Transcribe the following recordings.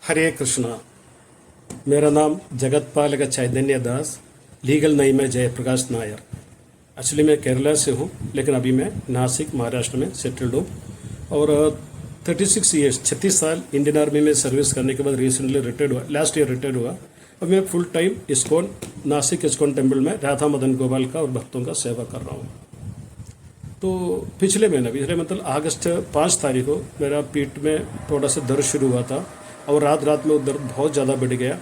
हरे कृष्णा। मेरा नाम जगतपालक Chaitanya Das, legal name में जयप्रकाश नायर। एक्चुअली मैं केरला से हूँ, लेकिन अभी मैं नासिक महाराष्ट्र में सेटल्ड हूँ। और 36 ईयर्स 36 साल इंडियन आर्मी में सर्विस करने के बाद रिसेंटली रिटायर्ड हुआ, लास्ट ईयर रिटायर्ड हुआ। अब मैं full time ISKCON, Nashik ISKCON temple में राधा मदन गोपाल का और भक्तों का सेवा कर रहा हूँ। तो पिछले मतलब अगस्त 5 तारीख को मेरा पीठ में थोड़ा सा दर्द शुरू हुआ था और रात में वो दर्द बहुत ज़्यादा बढ़ गया।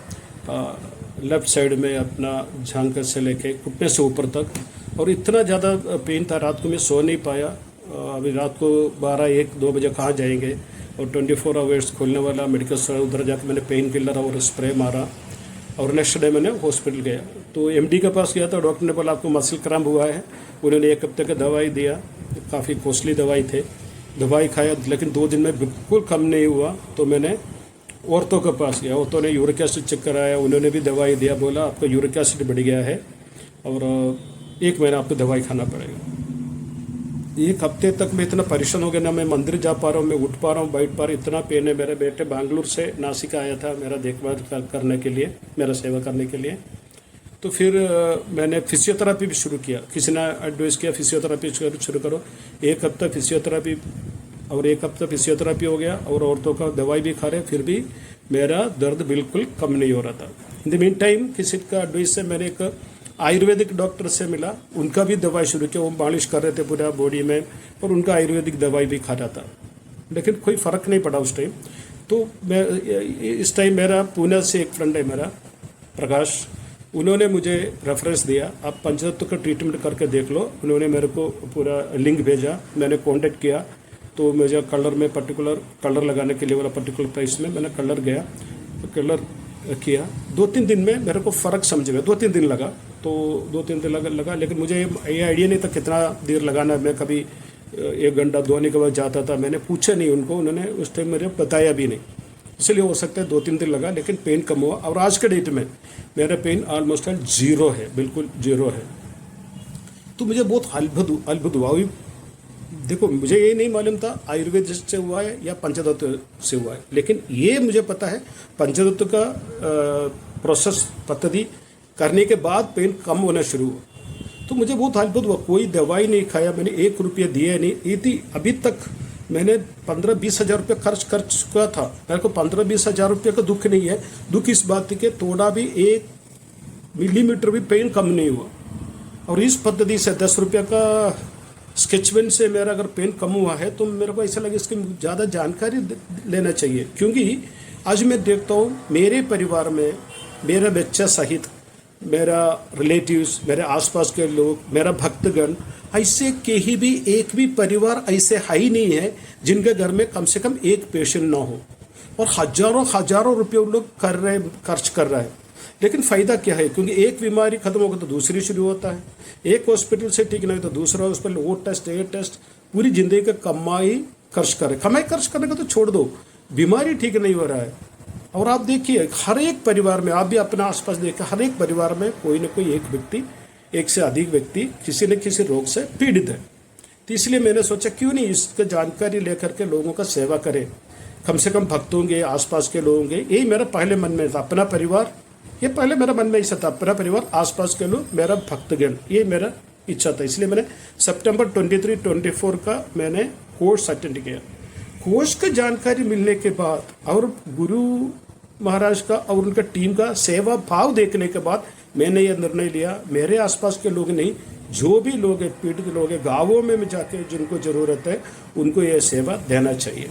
लेफ़्ट साइड में अपना झांकर से लेके घुटने से ऊपर तक, और इतना ज़्यादा पेन था, रात को मैं सो नहीं पाया। अभी रात को 12-1-2 बजे कहाँ जाएंगे, और 24 आवर्स खोलने वाला मेडिकल स्टोर, उधर जाकर मैंने पेन किलर और स्प्रे मारा और नेक्स्ट डे मैंने हॉस्पिटल गया। तो एमडी के पास गया था, डॉक्टर ने बोला आपको मसल क्रैम्प हुआ है। उन्होंने 1 हफ्ते का दवाई दिया, काफ़ी कॉस्टली दवाई थे। दवाई खाया, लेकिन 2 दिन में बिल्कुल कम नहीं हुआ। तो मैंने औरतों के पास गया, औरतों ने यूरिक एसिड चेक कराया, उन्होंने भी दवाई दिया, बोला आपका यूरिक एसिड बढ़ गया है और 1 महीना आपको दवाई खाना पड़ेगा। 1 हफ्ते तक मैं इतना परेशान हो गया, ना मैं मंदिर जा पा रहा हूँ, मैं उठ पा रहा हूँ, बैठ पा रहा हूँ, इतना पेन है। मेरे बेटे बैंगलोर से नासिक आया था मेरा देखभाल करने के लिए, मेरा सेवा करने के लिए। तो फिर मैंने फिजियोथेरापी भी शुरू किया, किसी ने एडवाइस किया फिजियोथेरापी शुरू करो। 1 हफ्ता फिजियोथेरापी और 1 हफ्ता फिजियोथेरापी हो गया, और औरतों का दवाई भी खा रहे, फिर भी मेरा दर्द बिल्कुल कम नहीं हो रहा था। इन द मीन टाइम किसी का एडवाइस से मैंने एक आयुर्वेदिक डॉक्टर से मिला, उनका भी दवाई शुरू किया। वो मालिश कर रहे थे पूरा बॉडी में, और उनका आयुर्वेदिक दवाई भी खा रहा था, लेकिन कोई फ़र्क नहीं पड़ा उस टाइम। तो मैं इस टाइम मेरा पुणे से एक फ्रेंड है मेरा प्रकाश, उन्होंने मुझे रेफरेंस दिया, आप पंचतत्व का ट्रीटमेंट करके देख लो। उन्होंने मेरे को पूरा लिंक भेजा, मैंने कांटेक्ट किया। तो मुझे कलर में पर्टिकुलर कलर लगाने के लिए वाला पर्टिकुलर प्लेस में मैंने कलर गया, तो कलर किया। 2-3 दिन में मेरे को फ़र्क समझ गया। 2-3 दिन लगा, तो 2-3 दिन लगा, लेकिन मुझे ये आइडिया नहीं था कितना देर लगाना। मैं कभी 1 घंटा धोने के बाद जाता था, मैंने पूछा नहीं उनको, उन्होंने उस टाइम मुझे बताया भी नहीं, इसलिए हो सकता है 2-3 दिन लगा, लेकिन पेन कम हुआ। और आज के डेट में मेरा पेन ऑलमोस्ट 0 है, बिल्कुल 0 है। तो मुझे बहुत अद्भुत हुआ। देखो, मुझे ये नहीं मालूम था आयुर्वेद से हुआ है या पंचतत्व से हुआ है, लेकिन ये मुझे पता है पंचतत्व का प्रोसेस पद्धति करने के बाद पेन कम होना शुरू हुआ। तो मुझे बहुत अद्भुत हुआ। कोई दवाई नहीं खाया मैंने, 1 रुपया दिया नहीं। ये अभी तक मैंने 15-20 हज़ार रुपये खर्च कर चुका था। मेरे को 15-20 हज़ार रुपये का दुख नहीं है। दुख इस बात के थोड़ा भी 1 मिलीमीटर भी पेन कम नहीं हुआ। और इस पद्धति से 10 रुपये का स्केच पेन से मेरा अगर पेन कम हुआ है, तो मेरे को ऐसा लगे इसकी ज़्यादा जानकारी लेना चाहिए। क्योंकि आज मैं देखता हूँ मेरे परिवार में, मेरा बच्चा सहित, मेरा रिलेटिव्स, मेरे आसपास के लोग, मेरा भक्तगण, ऐसे कहीं भी एक भी परिवार ऐसे है ही नहीं है जिनके घर में कम से कम 1 पेशेंट ना हो। और हजारों रुपये उन लोग खर्च कर रहे हैं। लेकिन फ़ायदा क्या है? क्योंकि एक बीमारी खत्म होगा तो दूसरी शुरू होता है। एक हॉस्पिटल से ठीक नहीं तो दूसरा हॉस्पिटल, वो टेस्ट ये टेस्ट, पूरी ज़िंदगी का कमाई खर्च करने का तो छोड़ दो, बीमारी ठीक नहीं हो रहा है। और आप देखिए हर एक परिवार में, आप भी अपने आसपास देखिए, हर एक परिवार में कोई ना कोई एक व्यक्ति, 1 से अधिक व्यक्ति किसी न किसी रोग से पीड़ित है। तो इसलिए मैंने सोचा क्यों नहीं इसका जानकारी लेकर के लोगों का सेवा करें, कम से कम भक्तों के, आसपास के लोगों के। यही मेरा पहले मन में था, अपना परिवार, ये पहले मेरा मन में ऐसा था, अपना परिवार, आसपास के लोग, मेरा भक्तगण, ये मेरा इच्छा था। इसलिए मैंने सितंबर 23-24 का मैंने कोर्स अटेंड किया। कोर्स की जानकारी मिलने के बाद और गुरु महाराज का और उनका टीम का सेवा भाव देखने के बाद मैंने यह निर्णय लिया, मेरे आसपास के लोग नहीं, जो भी लोग हैं, पीड़ित लोग हैं, गाँवों में जाके जिनको ज़रूरत है उनको यह सेवा देना चाहिए।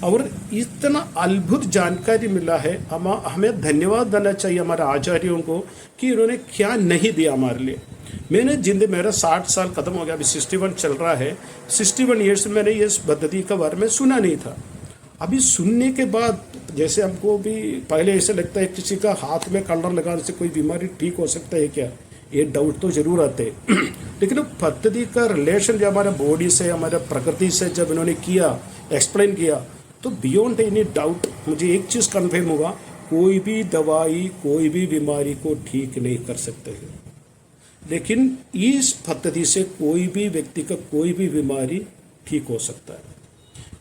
और इतना अद्भुत जानकारी मिला है, हमें धन्यवाद देना चाहिए हमारे आचार्यों को कि उन्होंने क्या नहीं दिया हमारे लिए। मेरा 60 साल ख़त्म हो गया, अभी 61 चल रहा है। 61 ईयर्स में मैंने इस पद्धति के बारे में सुना नहीं था। अभी सुनने के बाद जैसे हमको भी पहले ऐसे लगता है किसी का हाथ में कलर लगाने से कोई बीमारी ठीक हो सकता है क्या, ये डाउट तो जरूर आते हैं। लेकिन वो पद्धति का रिलेशन जो हमारे बॉडी से, हमारे प्रकृति से जब इन्होंने किया, एक्सप्लेन किया, तो बियॉन्ड एनी डाउट मुझे एक चीज़ कन्फर्म हुआ, कोई भी दवाई कोई भी बीमारी को ठीक नहीं कर सकते हैं, लेकिन इस पद्धति से कोई भी व्यक्ति का कोई भी बीमारी ठीक हो सकता है।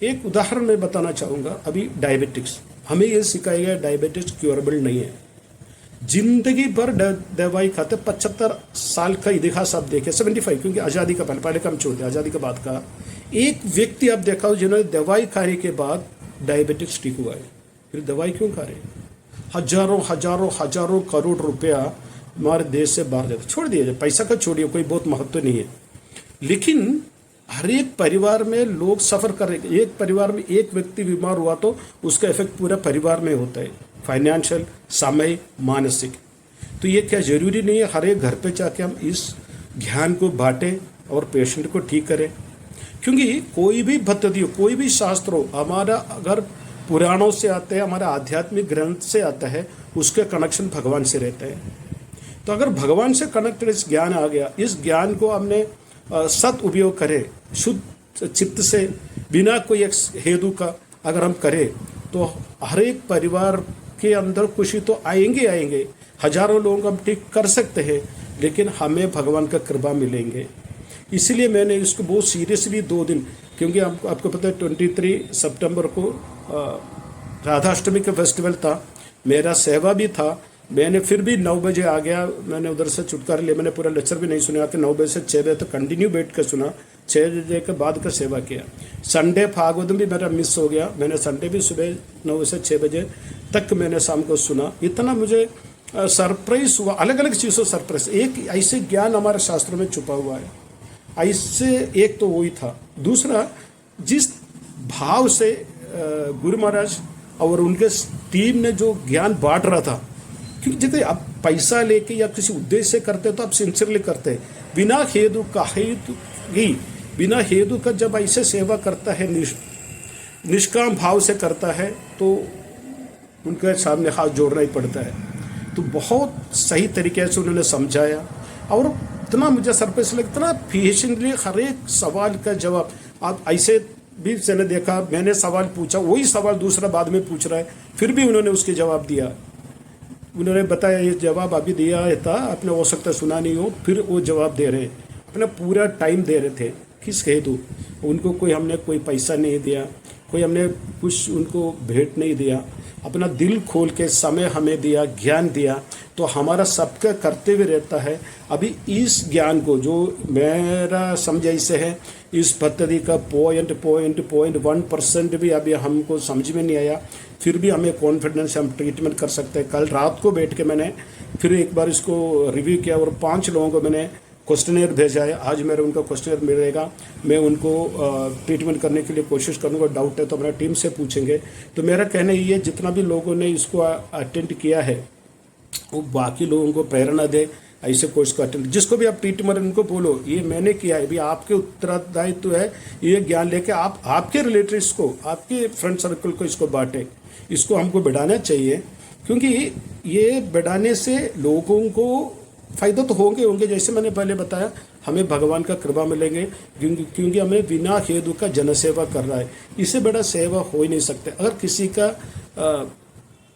एक उदाहरण मैं बताना चाहूँगा। अभी डायबिटिक्स, हमें ये सिखाया गया डायबिटीज क्योरेबल नहीं है। जिंदगी भर दवाई खाते, 75 साल का इतिहास आप देखें, 75, क्योंकि आज़ादी का पहले कम छोड़ दिया, आज़ादी के बाद का एक व्यक्ति आप देखा हो जिन्होंने दवाई खाने के बाद डायबिटीज ठीक हुआ है। फिर दवाई क्यों खा रहे हैं? हजारों हजारों हजारों करोड़ रुपया हमारे देश से बाहर जाता, छोड़ दिया, पैसा का छोड़िए, कोई बहुत महत्व नहीं है। लेकिन हर एक परिवार में लोग सफ़र कर रहे हैं। एक परिवार में एक व्यक्ति बीमार हुआ तो उसका इफेक्ट पूरे परिवार में होता है, फाइनेंशियल, सामयिक, मानसिक। तो ये क्या ज़रूरी नहीं है हर एक घर पे जाके हम इस ज्ञान को बांटें और पेशेंट को ठीक करें? क्योंकि कोई भी पद्धति हो, कोई भी शास्त्र हो, हमारा अगर पुराणों से आता है, हमारा आध्यात्मिक ग्रंथ से आता है, उसके कनेक्शन भगवान से रहते हैं। तो अगर भगवान से कनेक्टेड इस ज्ञान आ गया, इस ज्ञान को हमने सद उपयोग करें, शुद्ध चित्त से, बिना कोई एक हेतु का अगर हम करें, तो हर एक परिवार के अंदर खुशी तो आएंगे। हजारों लोग हम ठीक कर सकते हैं, लेकिन हमें भगवान का कृपा मिलेंगे। इसलिए मैंने इसको बहुत सीरियसली 2 दिन, क्योंकि आपको पता है 23 सितंबर को राधाष्टमी का फेस्टिवल था, मेरा सेवा भी था। मैंने फिर भी 9 बजे आ गया, मैंने उधर से छुटकारा लिया, मैंने पूरा लेक्चर भी नहीं सुना कि 9 बजे से 6 बजे तक कंटिन्यू बैठ कर सुना, 6 बजे के बाद का सेवा किया। संडे भागवतम भी मेरा मिस हो गया, मैंने संडे भी सुबह 9 से 6 बजे तक मैंने शाम को सुना। इतना मुझे सरप्राइज हुआ, अलग अलग चीज़ों सरप्राइज। एक ऐसे ज्ञान हमारे शास्त्रों में छुपा हुआ है, ऐसे एक तो वही था। दूसरा, जिस भाव से गुरु महाराज और उनके टीम ने जो ज्ञान बांट रहा था, क्योंकि जैसे आप पैसा लेके या किसी उद्देश्य से करते तो आप सिंसियरली करते, बिना हेतु का बिना हेतु का जब ऐसे सेवा करता है, निष्काम भाव से करता है, तो उनके सामने हाथ जोड़ना ही पड़ता है। तो बहुत सही तरीके से उन्होंने समझाया और इतना मुझे सरप्राइज लगा, इतना पेशेंटली हर एक सवाल का जवाब। आप ऐसे भी मैंने देखा, मैंने सवाल पूछा, वही सवाल दूसरा बाद में पूछ रहा है, फिर भी उन्होंने उसके जवाब दिया। उन्होंने बताया ये जवाब अभी दिया था, आपने हो सकता सुना नहीं हो, फिर वो जवाब दे रहे हैं, अपना पूरा टाइम दे रहे थे। किस हेतु? उनको कोई हमने कोई पैसा नहीं दिया, कोई हमने कुछ उनको भेंट नहीं दिया, अपना दिल खोल के समय हमें दिया, ज्ञान दिया। तो हमारा सबका कर्तव्य रहता है अभी इस ज्ञान को, जो मेरा समझ ऐसे है, इस पद्धति का 0.1% भी अभी हमको समझ में नहीं आया, फिर भी हमें कॉन्फिडेंस, हम ट्रीटमेंट कर सकते हैं। कल रात को बैठ के मैंने फिर एक बार इसको रिव्यू किया और 5 लोगों को मैंने क्वेश्चनेयर भेजा है। आज मेरा उनका क्वेश्चनेयर मिलेगा, मैं उनको ट्रीटमेंट करने के लिए कोशिश करूँगा। डाउट है तो हमारा टीम से पूछेंगे। तो मेरा कहना ये, जितना भी लोगों ने इसको अटेंड किया है, वो बाकी लोगों को प्रेरणा दे ऐसे कोर्स को अटेंड। जिसको भी आप ट्रीटमेंट उनको बोलो ये मैंने किया है, भी आपके उत्तरदायित्व है ये ज्ञान लेके आप आपके रिलेटिव्स को, आपके फ्रेंड सर्कल को इसको बांटें। इसको हमको बढ़ाना चाहिए, क्योंकि ये बढ़ाने से लोगों को फ़ायदा तो होंगे। जैसे मैंने पहले बताया, हमें भगवान का कृपा मिलेंगे, क्योंकि हमें बिना हेतु का जनसेवा कर रहा है। इससे बड़ा सेवा हो ही नहीं सकता। अगर किसी का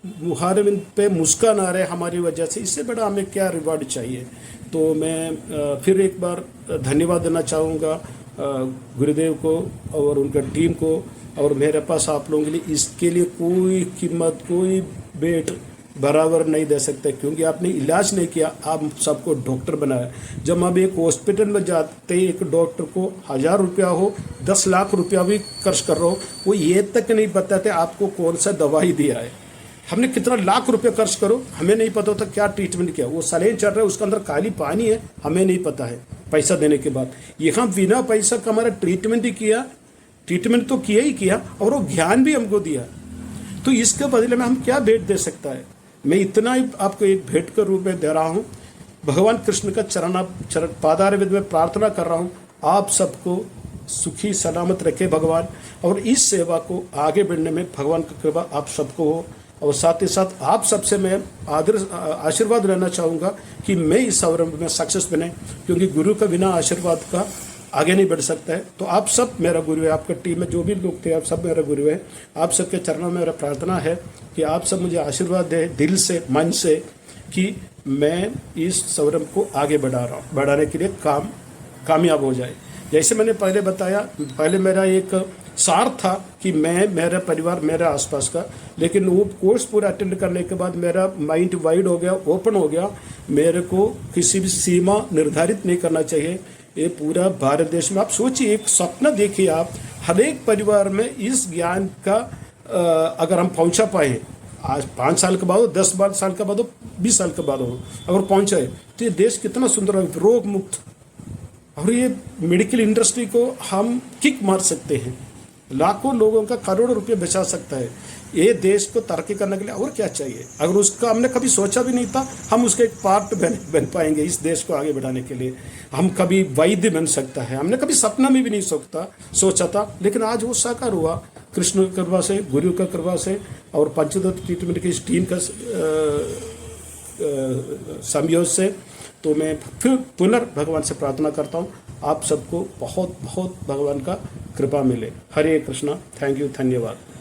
मुहारे पे मुस्कान आ रहा है हमारी वजह से, इससे बड़ा हमें क्या रिवार्ड चाहिए। तो मैं फिर एक बार धन्यवाद देना चाहूँगा गुरुदेव को और उनका टीम को, और मेरे पास आप लोगों के लिए इसके लिए कोई कीमत, कोई भेंट बराबर नहीं दे सकते, क्योंकि आपने इलाज नहीं किया, आप सबको डॉक्टर बनाया। जब हम एक हॉस्पिटल में जाते, एक डॉक्टर को 1000 रुपया हो, 10 लाख रुपया भी खर्च कर रहा हो, वो ये तक नहीं बताते आपको कौन सा दवाई दिया है। हमने कितना लाख रुपये खर्च करो, हमें नहीं पता होता क्या ट्रीटमेंट किया। वो सलाइन चल रहा है, उसके अंदर काली पानी है, हमें नहीं पता है पैसा देने के बाद। यहाँ बिना पैसा का हमारा ट्रीटमेंट ही किया, ट्रीटमेंट तो किया ही किया, और वो ज्ञान भी हमको दिया। तो इसके बदले में हम क्या भेंट दे सकता है? मैं इतना ही आपको एक भेंट के रूप में दे रहा हूँ। भगवान कृष्ण का चरण पादारविंद में प्रार्थना कर रहा हूँ, आप सबको सुखी सलामत रखे भगवान, और इस सेवा को आगे बढ़ने में भगवान की कृपा आप सबको हो। और साथ ही साथ आप सबसे मैं आशीर्वाद लेना चाहूँगा कि मैं इस संरंभ में सक्सेस बने, क्योंकि गुरु का बिना आशीर्वाद का आगे नहीं बढ़ सकता है। तो आप सब मेरा गुरु है, आपका टीम में जो भी लोग थे आप सब मेरा गुरु है। आप सबके चरणों में मेरा प्रार्थना है कि आप सब मुझे आशीर्वाद दें दिल से, मन से, कि मैं इस संरंभ को आगे बढ़ाने के लिए कामयाब हो जाए। जैसे मैंने पहले बताया, पहले मेरा एक सार था कि मैं, मेरा परिवार, मेरा आसपास का, लेकिन वो कोर्स पूरा अटेंड करने के बाद मेरा माइंड वाइड हो गया, ओपन हो गया। मेरे को किसी भी सीमा निर्धारित नहीं करना चाहिए। ये पूरा भारत देश में आप सोचिए, एक सपना देखिए आप, हर एक परिवार में इस ज्ञान का अगर हम पहुंचा पाए, आज 5 साल के बाद हो, 10 साल के बाद हो, 20 साल के बाद हो, अगर पहुंचाए तो ये देश कितना सुंदर है, रोग मुक्त। और ये मेडिकल इंडस्ट्री को हम किक मार सकते हैं, लाखों लोगों का करोड़ों रुपये बचा सकता है। ये देश को तरक्की करने के लिए और क्या चाहिए? अगर उसका हमने कभी सोचा भी नहीं था, हम उसके एक पार्ट बन पाएंगे इस देश को आगे बढ़ाने के लिए। हम कभी वैद्य बन सकता है, हमने कभी सपना में भी नहीं सोचा था, लेकिन आज वो साकार हुआ कृष्ण की कृपा से, गुरु की कृपा से और पंचतत्व ट्रीटमेंट की इस टीम का संयोग से। तो मैं फिर भगवान से प्रार्थना करता हूँ आप सबको बहुत बहुत भगवान का कृपा मिले। हरे कृष्णा। थैंक यू, धन्यवाद।